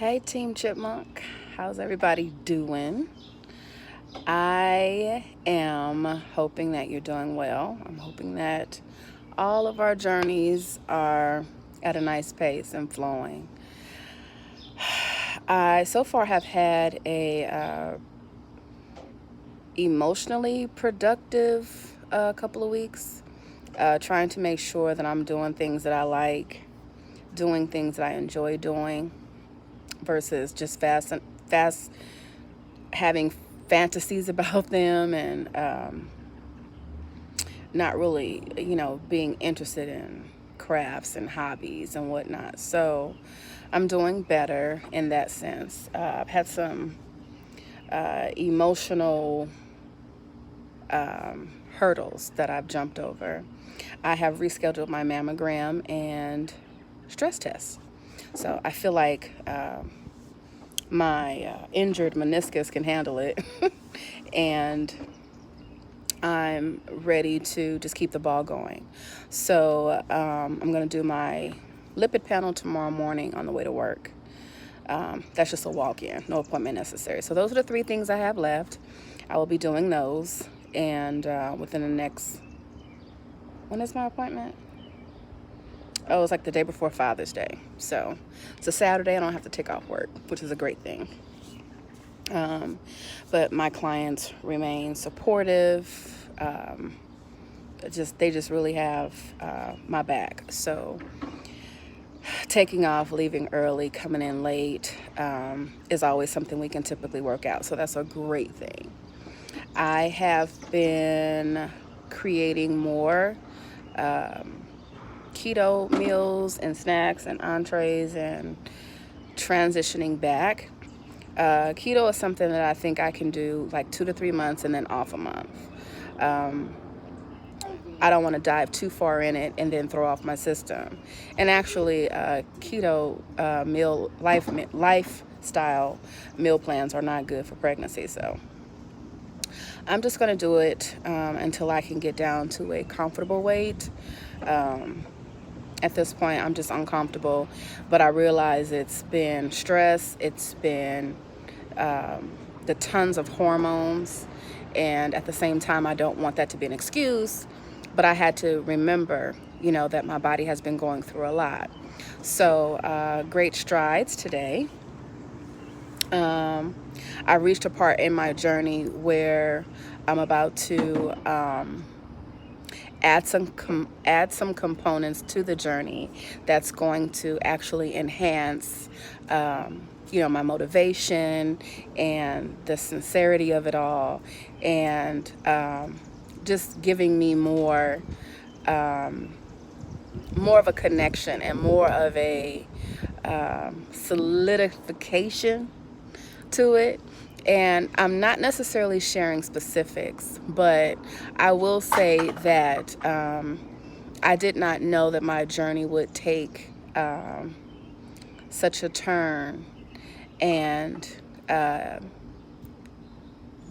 Hey, Team Chipmunk. How's everybody doing? I am hoping that you're doing well. I'm hoping that all of our journeys are at a nice pace and flowing. I so far have had a emotionally productive couple of weeks, trying to make sure that I'm doing things that I like, doing things that I enjoy doing, versus just fast having fantasies about them and not really, being interested in crafts and hobbies and whatnot. So I'm doing better in that sense. I've had some emotional hurdles that I've jumped over. I have rescheduled my mammogram and stress tests. So I feel like my injured meniscus can handle it. And I'm ready to just keep the ball going. So I'm going to do my lipid panel tomorrow morning on the way to work. That's just a walk-in, no appointment necessary. So those are the three things I have left. I will be doing those. And within the next, when is my appointment? Oh, it's like the day before Father's Day. So it's a Saturday. I don't have to take off work, which is a great thing. But my clients remain supportive. They just really have my back. So taking off, leaving early, coming in late is always something we can typically work out. So that's a great thing. I have been creating more keto meals and snacks and entrees and transitioning back. Keto is something that I think I can do like 2 to 3 months and then off a month. I don't want to dive too far in it and then throw off my system. And actually, keto lifestyle meal plans are not good for pregnancy. So I'm just going to do it until I can get down to a comfortable weight. At this point, I'm just uncomfortable, but I realize it's been stress, it's been the tons of hormones, and at the same time, I don't want that to be an excuse, but I had to remember, that my body has been going through a lot. So great strides today. I reached a part in my journey where I'm about to add some components to the journey that's going to actually enhance my motivation and the sincerity of it all, and just giving me more of a connection and more of a solidification to it. And I'm not necessarily sharing specifics, but I will say that I did not know that my journey would take such a turn and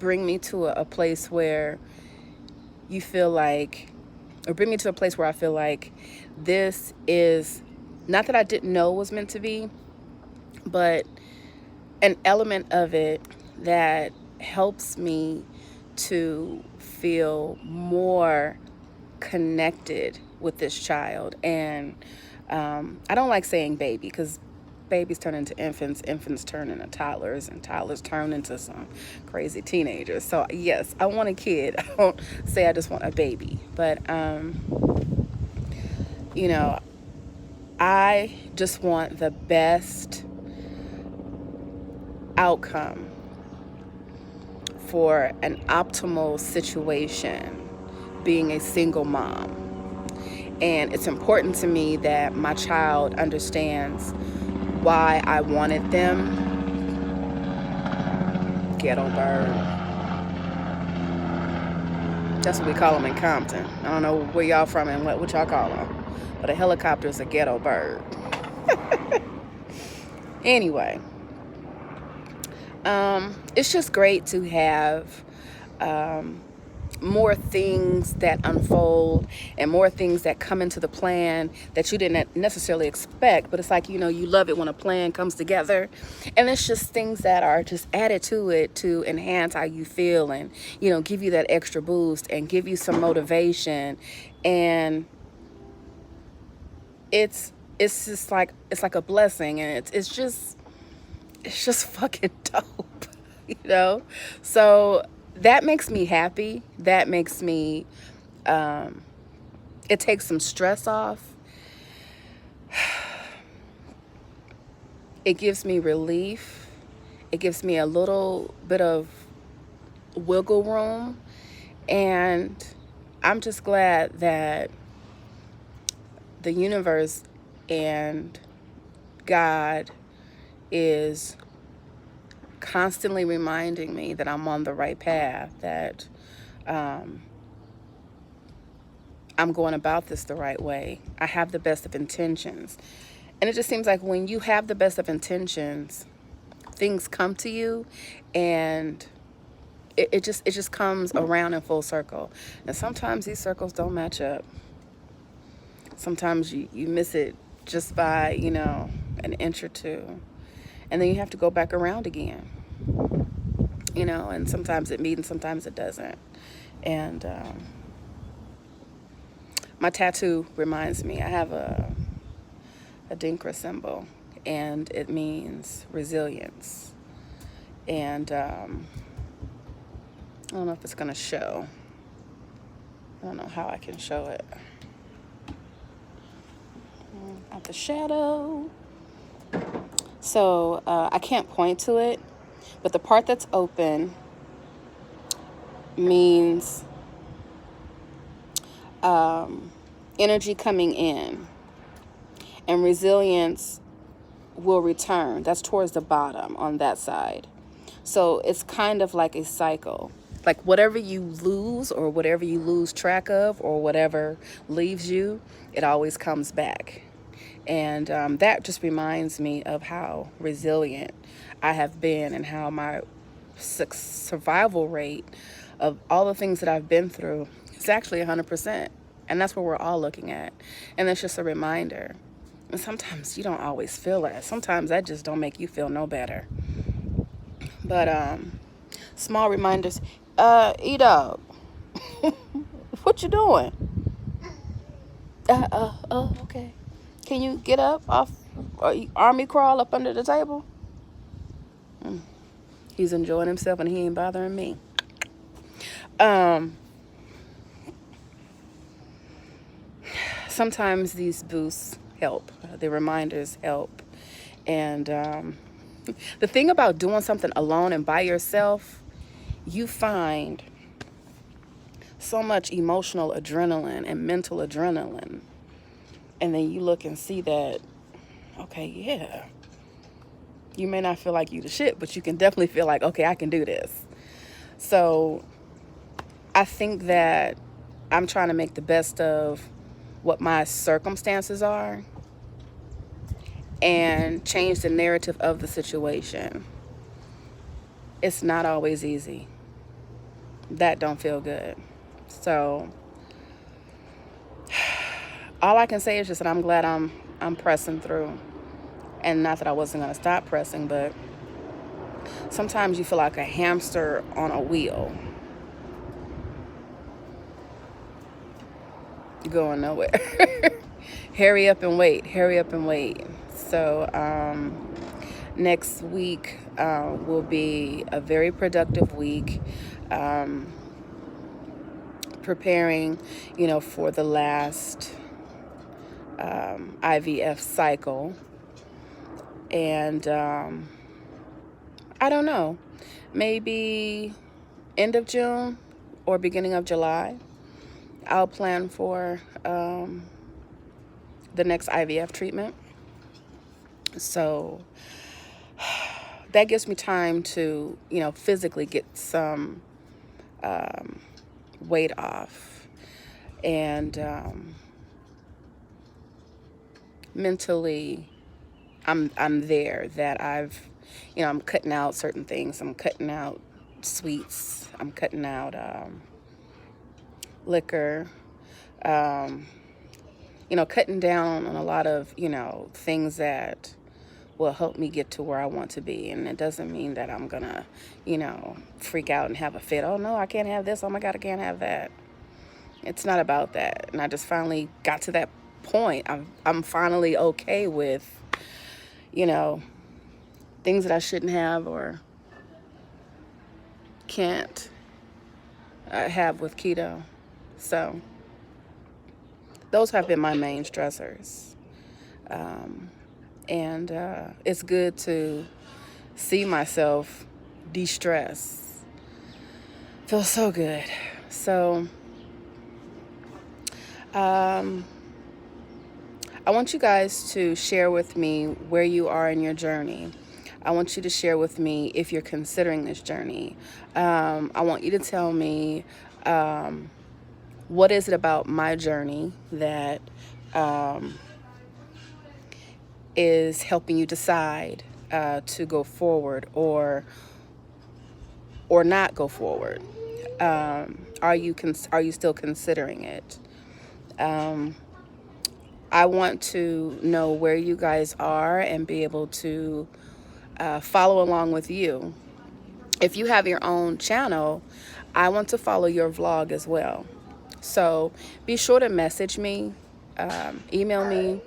bring me to a place where you feel like, or bring me to a place where I feel like this is not that I didn't know was meant to be, but an element of it that helps me to feel more connected with this child. And I don't like saying baby, because babies turn into infants, infants turn into toddlers, and toddlers turn into some crazy teenagers. So yes, I want a kid. I don't say I just want a baby, but I just want the best outcome for an optimal situation being a single mom. And it's important to me that my child understands why I wanted them. Ghetto bird. That's what we call them in Compton. I don't know where y'all from and what y'all call them, but a helicopter is a ghetto bird. Anyway, it's just great to have more things that unfold and more things that come into the plan that you didn't necessarily expect. But it's like, you know, you love it when a plan comes together, and it's just things that are just added to it to enhance how you feel and, you know, give you that extra boost and give you some motivation. And it's just like, it's like a blessing, and it's just fucking dope, you know? So that makes me happy. That makes me, it takes some stress off. It gives me relief. It gives me a little bit of wiggle room. And I'm just glad that the universe and God is constantly reminding me that I'm on the right path, that I'm going about this the right way. I have the best of intentions. And it just seems like when you have the best of intentions, things come to you, and it just comes around in full circle. And sometimes these circles don't match up. Sometimes you miss it just by, you know, an inch or two. And then you have to go back around again. You know, and sometimes it meets and sometimes it doesn't. And my tattoo reminds me, I have a Dinkra symbol, and it means resilience. And I don't know if it's going to show. I don't know how I can show it. Out the shadow. So I can't point to it, but the part that's open means energy coming in, and resilience will return. That's towards the bottom on that side. So it's kind of like a cycle. Like whatever you lose, or whatever you lose track of, or whatever leaves you, it always comes back. And that just reminds me of how resilient I have been, and how my survival rate of all the things that I've been through is actually 100%. And that's what we're all looking at. And it's just a reminder. And sometimes you don't always feel that. Sometimes that just don't make you feel no better. But small reminders. E-Dog, what you doing? Okay. Can you get up off, or army crawl up under the table? He's enjoying himself and he ain't bothering me. Sometimes these boosts help. The reminders help. And the thing about doing something alone and by yourself, you find so much emotional adrenaline and mental adrenaline. And then you look and see that, okay, yeah, you may not feel like you the shit, but you can definitely feel like, okay, I can do this. So I think that I'm trying to make the best of what my circumstances are and change the narrative of the situation. It's not always easy. That don't feel good. So all I can say is just that I'm glad I'm pressing through. And not that I wasn't going to stop pressing, but sometimes you feel like a hamster on a wheel. You're going nowhere. Hurry up and wait. Hurry up and wait. So next week will be a very productive week. Preparing, you know, for the last IVF cycle. And I don't know, maybe end of June or beginning of July, I'll plan for the next IVF treatment. So that gives me time to, you know, physically get some weight off, and mentally I'm there, that I've, you know, I'm cutting out certain things. I'm cutting out sweets. I'm cutting out liquor, cutting down on a lot of, things that will help me get to where I want to be. And it doesn't mean that I'm going to, freak out and have a fit. Oh, no, I can't have this. Oh, my God, I can't have that. It's not about that. And I just finally got to that point. I'm finally okay with, things that I shouldn't have or can't have with keto. So those have been my main stressors. And it's good to see myself de-stress. Feels so good. So I want you guys to share with me where you are in your journey. I want you to share with me if you're considering this journey. I want you to tell me what is it about my journey that is helping you decide to go forward or not go forward. Are you still considering it? I want to know where you guys are and be able to follow along with you. If you have your own channel, I want to follow your vlog as well. So be sure to message me, email me,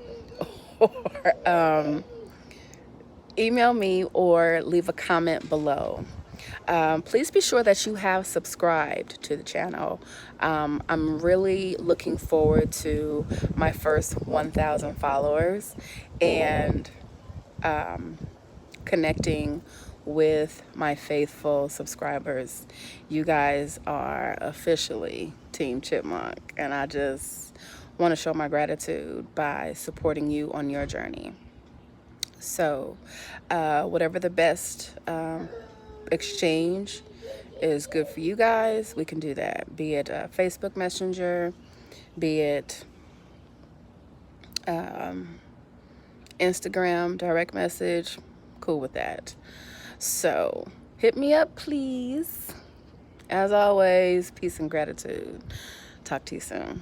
or leave a comment below. Please be sure that you have subscribed to the channel. I'm really looking forward to my first 1,000 followers and connecting with my faithful subscribers. You guys are officially Team Chipmunk, and I just want to show my gratitude by supporting you on your journey. So whatever the best exchange is good for you guys, we can do that. Be it Facebook Messenger, be it Instagram direct message, cool with that. So hit me up, please. As always, peace and gratitude. Talk to you soon.